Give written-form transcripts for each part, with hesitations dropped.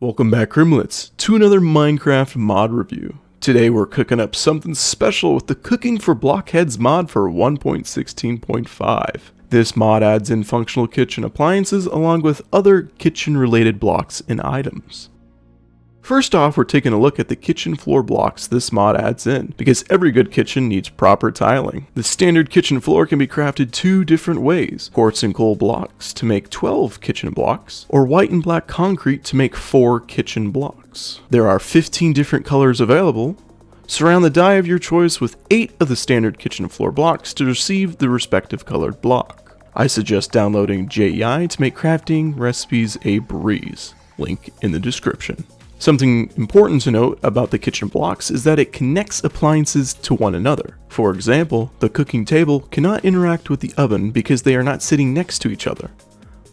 Welcome back, Crimlets, to another Minecraft mod review. Today we're cooking up something special with the Cooking for Blockheads mod for 1.16.5. This mod adds in functional kitchen appliances along with other kitchen related blocks and items. First off, we're taking a look at the kitchen floor blocks this mod adds in, because every good kitchen needs proper tiling. The standard kitchen floor can be crafted two different ways: quartz and coal blocks to make 12 kitchen blocks, or white and black concrete to make 4 kitchen blocks. There are 15 different colors available. Surround the die of your choice with 8 of the standard kitchen floor blocks to receive the respective colored block. I suggest downloading JEI to make crafting recipes a breeze. Link in the description. Something important to note about the kitchen blocks is that it connects appliances to one another. For example, the cooking table cannot interact with the oven because they are not sitting next to each other.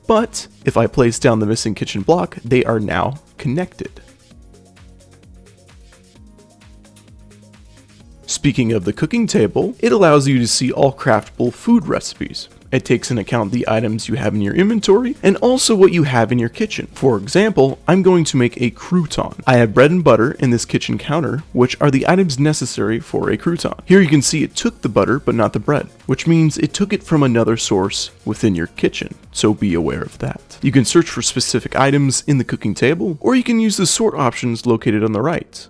But if I place down the missing kitchen block, they are now connected. Speaking of the cooking table, it allows you to see all craftable food recipes. It takes into account the items you have in your inventory and also what you have in your kitchen. For example, I'm going to make a crouton. I have bread and butter in this kitchen counter, which are the items necessary for a crouton. Here you can see it took the butter but not the bread, which means it took it from another source within your kitchen, so be aware of that. You can search for specific items in the cooking table, or you can use the sort options located on the right.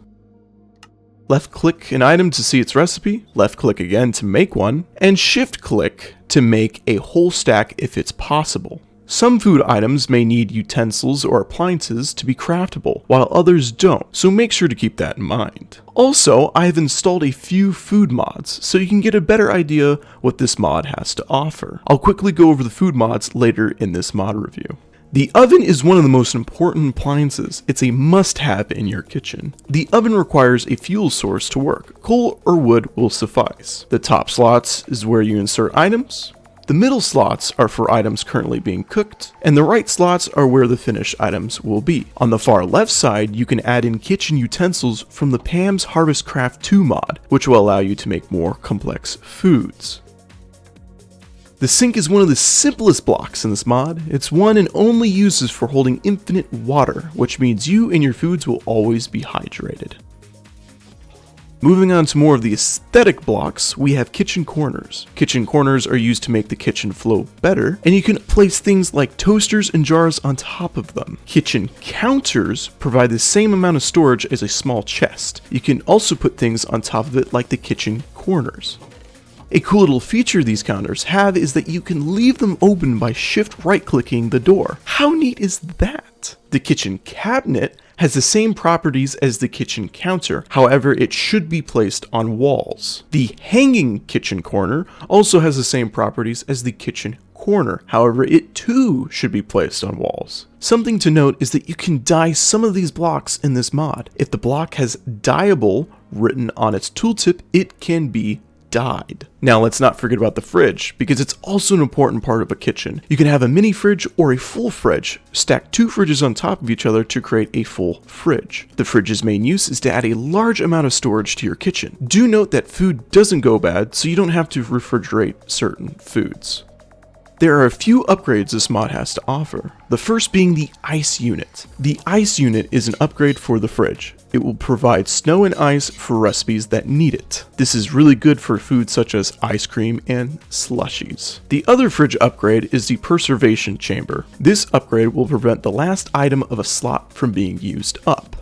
Left click an item to see its recipe, left click again to make one, and shift click to make a whole stack if it's possible. Some food items may need utensils or appliances to be craftable, while others don't, so make sure to keep that in mind. Also, I have installed a few food mods, so you can get a better idea what this mod has to offer. I'll quickly go over the food mods later in this mod review. The oven is one of the most important appliances. It's a must-have in your kitchen. The oven requires a fuel source to work. Coal or wood will suffice. The top slots is where you insert items. The middle slots are for items currently being cooked, and the right slots are where the finished items will be. On the far left side, you can add in kitchen utensils from the Pam's HarvestCraft 2 mod, which will allow you to make more complex foods. The sink is one of the simplest blocks in this mod. It's one and only uses for holding infinite water, which means you and your foods will always be hydrated. Moving on to more of the aesthetic blocks, we have kitchen corners. Kitchen corners are used to make the kitchen flow better, and you can place things like toasters and jars on top of them. Kitchen counters provide the same amount of storage as a small chest. You can also put things on top of it like the kitchen corners. A cool little feature these counters have is that you can leave them open by shift right clicking the door. How neat is that? The kitchen cabinet has the same properties as the kitchen counter, however it should be placed on walls. The hanging kitchen corner also has the same properties as the kitchen corner, however it too should be placed on walls. Something to note is that you can dye some of these blocks in this mod. If the block has dyeable written on its tooltip, it can be dyed. Now let's not forget about the fridge, because it's also an important part of a kitchen. You can have a mini fridge or a full fridge. Stack 2 fridges on top of each other to create a full fridge. The fridge's main use is to add a large amount of storage to your kitchen. Do note that food doesn't go bad, so you don't have to refrigerate certain foods. There are a few upgrades this mod has to offer. The first being the ice unit. The ice unit is an upgrade for the fridge. It will provide snow and ice for recipes that need it. This is really good for foods such as ice cream and slushies. The other fridge upgrade is the preservation chamber. This upgrade will prevent the last item of a slot from being used up.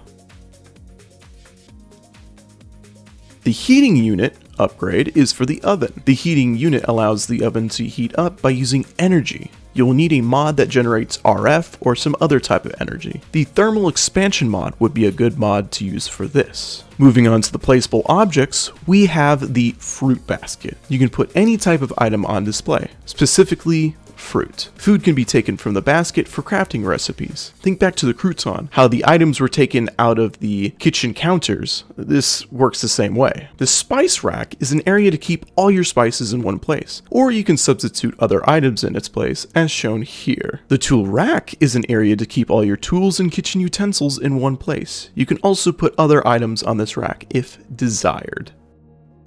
The heating unit upgrade is for the oven. The heating unit allows the oven to heat up by using energy. You'll need a mod that generates RF or some other type of energy. The thermal expansion mod would be a good mod to use for this. Moving on to the placeable objects, we have the fruit basket. You can put any type of item on display, specifically fruit. Food can be taken from the basket for crafting recipes. Think back to the crouton, how the items were taken out of the kitchen counters. This works the same way. The spice rack is an area to keep all your spices in one place, or you can substitute other items in its place, as shown here. The tool rack is an area to keep all your tools and kitchen utensils in one place. You can also put other items on this rack if desired.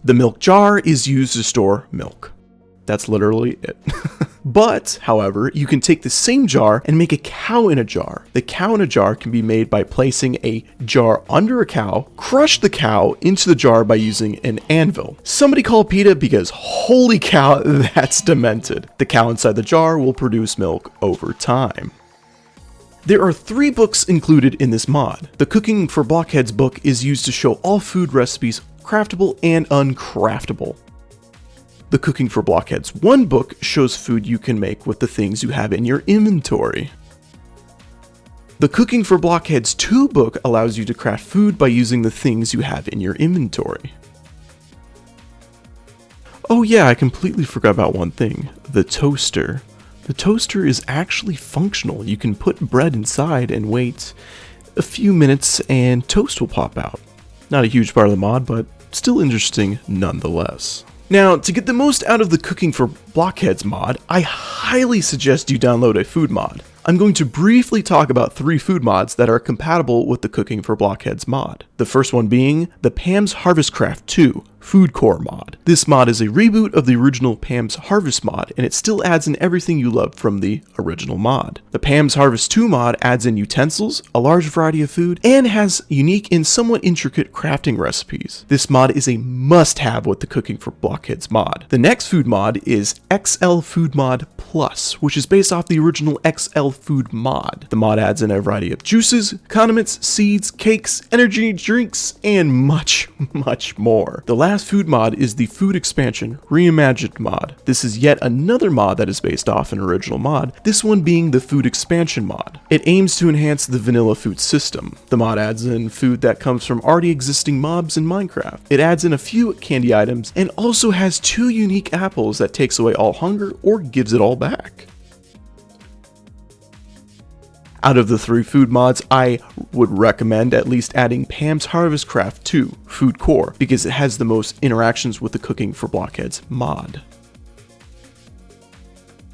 The milk jar is used to store milk. That's literally it. But, however, you can take the same jar and make a cow in a jar. The cow in a jar can be made by placing a jar under a cow, crush the cow into the jar by using an anvil. Somebody call PETA because holy cow, that's demented. The cow inside the jar will produce milk over time. There are 3 books included in this mod. The Cooking for Blockheads book is used to show all food recipes, craftable and uncraftable. The Cooking for Blockheads 1 book shows food you can make with the things you have in your inventory. The Cooking for Blockheads 2 book allows you to craft food by using the things you have in your inventory. Oh yeah, I completely forgot about one thing, the toaster. The toaster is actually functional. You can put bread inside and wait a few minutes and toast will pop out. Not a huge part of the mod, but still interesting nonetheless. Now, to get the most out of the Cooking for Blockheads mod, I highly suggest you download a food mod. I'm going to briefly talk about 3 food mods that are compatible with the Cooking for Blockheads mod. The first one being the Pam's HarvestCraft 2 Food Core mod. This mod is a reboot of the original Pam's Harvest mod, and it still adds in everything you loved from the original mod. The Pam's Harvest 2 mod adds in utensils, a large variety of food, and has unique and somewhat intricate crafting recipes. This mod is a must-have with the Cooking for Blockheads mod. The next food mod is XL Food Mod Plus, which is based off the original XL Food mod. The mod adds in a variety of juices, condiments, seeds, cakes, energy drinks, and much, much more. The last food mod is the Food Expansion Reimagined mod. This is yet another mod that is based off an original mod, this one being the Food Expansion mod. It aims to enhance the vanilla food system. The mod adds in food that comes from already existing mobs in Minecraft. It adds in a few candy items and also has 2 unique apples that takes away all hunger or gives it all back. Out of the 3 food mods, I would recommend at least adding Pam's HarvestCraft 2 Food Core because it has the most interactions with the Cooking for Blockheads mod.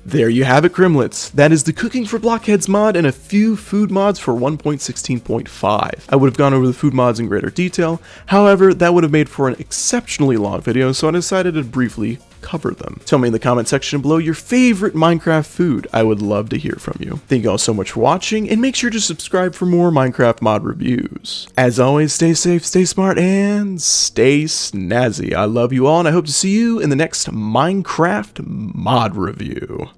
There you have it, Grimlets. That is the Cooking for Blockheads mod and a few food mods for 1.16.5. I would have gone over the food mods in greater detail, however, that would have made for an exceptionally long video, so I decided to briefly cover them. Tell me in the comment section below your favorite Minecraft food. I would love to hear from you. Thank you all so much for watching, and make sure to subscribe for more Minecraft mod reviews. As always, stay safe, stay smart, and stay snazzy. I love you all, and I hope to see you in the next Minecraft mod review.